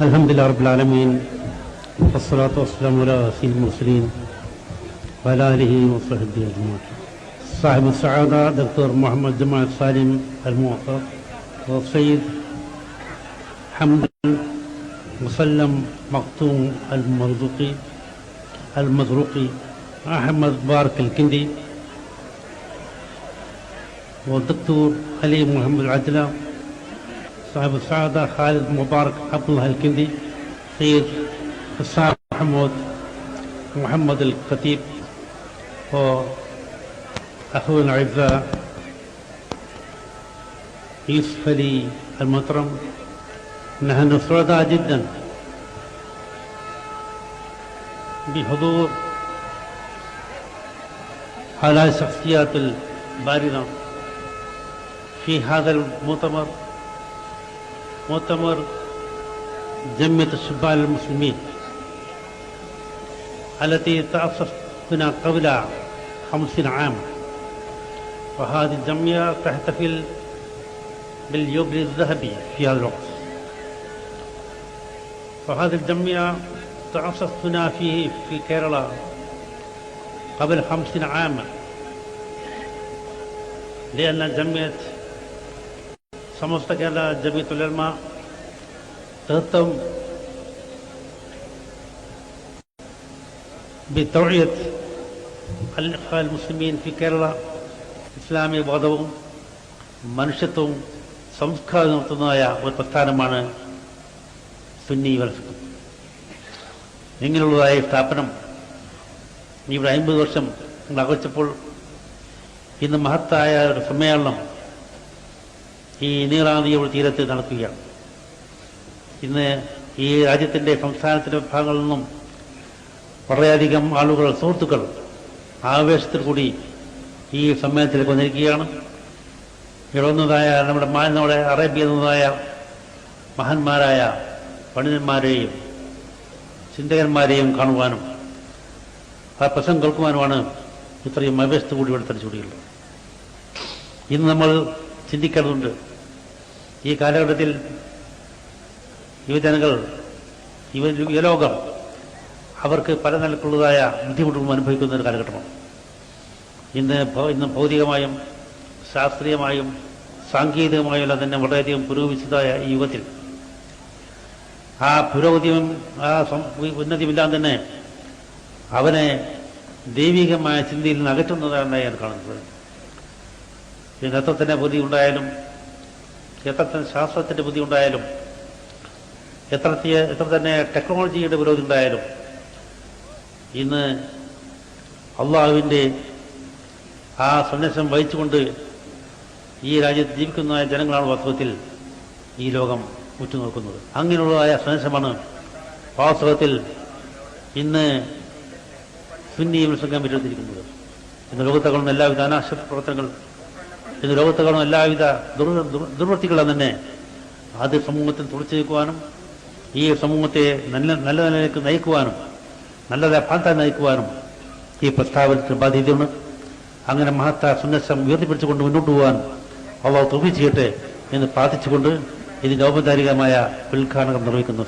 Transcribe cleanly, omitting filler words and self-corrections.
الحمد لله رب العالمين والصلاة والسلام على سيد المرسلين وعلى آله وصحبه أجمعين. صاحب السعادة دكتور محمد جمال سالم الموفق والسيد حمد مسلم مقطوم المزروقي أحمد بارك الكندي والدكتور علي محمد العدلة صاحب السعادة خالد مبارك عبد الله الكندي سيد حسام محمد الخطيب وأخونا الأعزاء يوسف علي المطرم. نحن سعداء جدا بحضور هؤلاء الشخصيات البارزة في هذا مؤتمر جمعية الشبان المسلمين التي تأسست هنا قبل 50 عاما، وهذه الجمعية تحتفل باليوبيل الذهبي في هذا الوقت. فهذه الجمعية تأسست هنا في كيرلا قبل 50 عاما، لأن جمعية സമസ്ത കേരള ജമിയത്തുൽ ഉലമ تهتم بتوعية الإخوان المسلمين في കേരള ഇസ്ലാമിക ബോധവും മനുഷ്യത്വവും സംസ്കാരം നടത്തുന്നതായ ഒരു പ്രസ്ഥാനമാണ് സുന്നി വലസക്കം. ഇങ്ങനെയുള്ളതായ സ്ഥാപനം ഇവിടെ 50 വർഷം ആഘോഷിച്ചപ്പോൾ ഇന്ന് മഹത്തായ ഒരു സമ്മേളനം ഈ നീളാനദിയുടെ തീരത്ത് നടക്കുകയാണ്. ഇന്ന് ഈ രാജ്യത്തിൻ്റെ സംസ്ഥാനത്തിൻ്റെ ഭാഗങ്ങളിൽ നിന്നും വളരെയധികം ആളുകൾ, സുഹൃത്തുക്കൾ ആവേശത്തിൽ കൂടി ഈ സമ്മേളനത്തിലേക്ക് വന്നിരിക്കുകയാണ്. ഇളന്നതായ നമ്മുടെ അറേബ്യ എന്നതായ മഹാന്മാരായ പണ്ഡിതന്മാരെയും ചിന്തകന്മാരെയും കാണുവാനും ആ പ്രസംഗം കേൾക്കുവാനുമാണ് ഇത്രയും ആവേശത്തിൽ കൂടി ഇവിടെ തടിച്ചുകൂടിയുള്ളത്. ഇന്ന് നമ്മൾ ചിന്തിക്കേണ്ടതുണ്ട്, ഈ കാലഘട്ടത്തിൽ യുവജനങ്ങൾ, യുവലോകം അവർക്ക് പല നിലക്കുള്ളതായ ബുദ്ധിമുട്ടുകളും അനുഭവിക്കുന്ന ഒരു കാലഘട്ടമാണ്. ഇന്ന് ഭൗതികമായും ശാസ്ത്രീയമായും സാങ്കേതികമായും എല്ലാം തന്നെ വളരെയധികം പുരോഗമിച്ചതായ ഈ യുഗത്തിൽ ആ പുരോഗതിയും ആ ഉന്നതിയുമില്ലാതെ തന്നെ അവനെ ദൈവികമായ ചിന്തയിൽ നിന്ന് അകറ്റുന്നതാണ് ഞാൻ കാണുന്നത്. ഇതിന് എത്ര തന്നെ ബുദ്ധി ഉണ്ടായാലും, എത്ര തന്നെ ശാസ്ത്രത്തിൻ്റെ ബുദ്ധി ഉണ്ടായാലും, എത്ര തന്നെ ടെക്നോളജിയുടെ പുരോഗതി ഉണ്ടായാലും, ഇന്ന് അള്ളാഹുവിൻ്റെ ആ സന്ദേശം വഹിച്ചുകൊണ്ട് ഈ രാജ്യത്ത് ജീവിക്കുന്ന ജനങ്ങളാണ് വാസ്തവത്തിൽ ഈ ലോകം ഉറ്റുനോക്കുന്നത്. അങ്ങനെയുള്ളതായ സന്ദേശമാണ് വാസ്തവത്തിൽ ഇന്ന് സുന്നി സംഘം വിരോധിച്ചിരിക്കുന്നത്. ഇന്ന് ലോകത്തെ കാണുന്ന എല്ലാവിധ അനാശ പ്രവർത്തനങ്ങൾ, ഇന്ന് ലോകത്തെ കാണുന്ന എല്ലാവിധ ദുർവൃത്തികളും തന്നെ അത് സമൂഹത്തിൽ തുറച്ചു നീക്കുവാനും ഈ സമൂഹത്തെ നല്ല നിലയിലേക്ക് നയിക്കുവാനും നല്ലതായ ഭാഗത്തായി നയിക്കുവാനും ഈ പ്രസ്താവനത്തിന് ബാധ്യതയുണ്ട്. അങ്ങനെ മഹത്തായ സന്ദേശം ഉയർത്തിപ്പിടിച്ചുകൊണ്ട് മുന്നോട്ട് പോകാൻ അള്ളാഹു തൗഫീഖ് ചെയ്യട്ടെ എന്ന് പ്രാർത്ഥിച്ചുകൊണ്ട് ഇതിന്റെ ഔപചാരികമായ ഉദ്ഘാടനം നിർവഹിക്കുന്നു.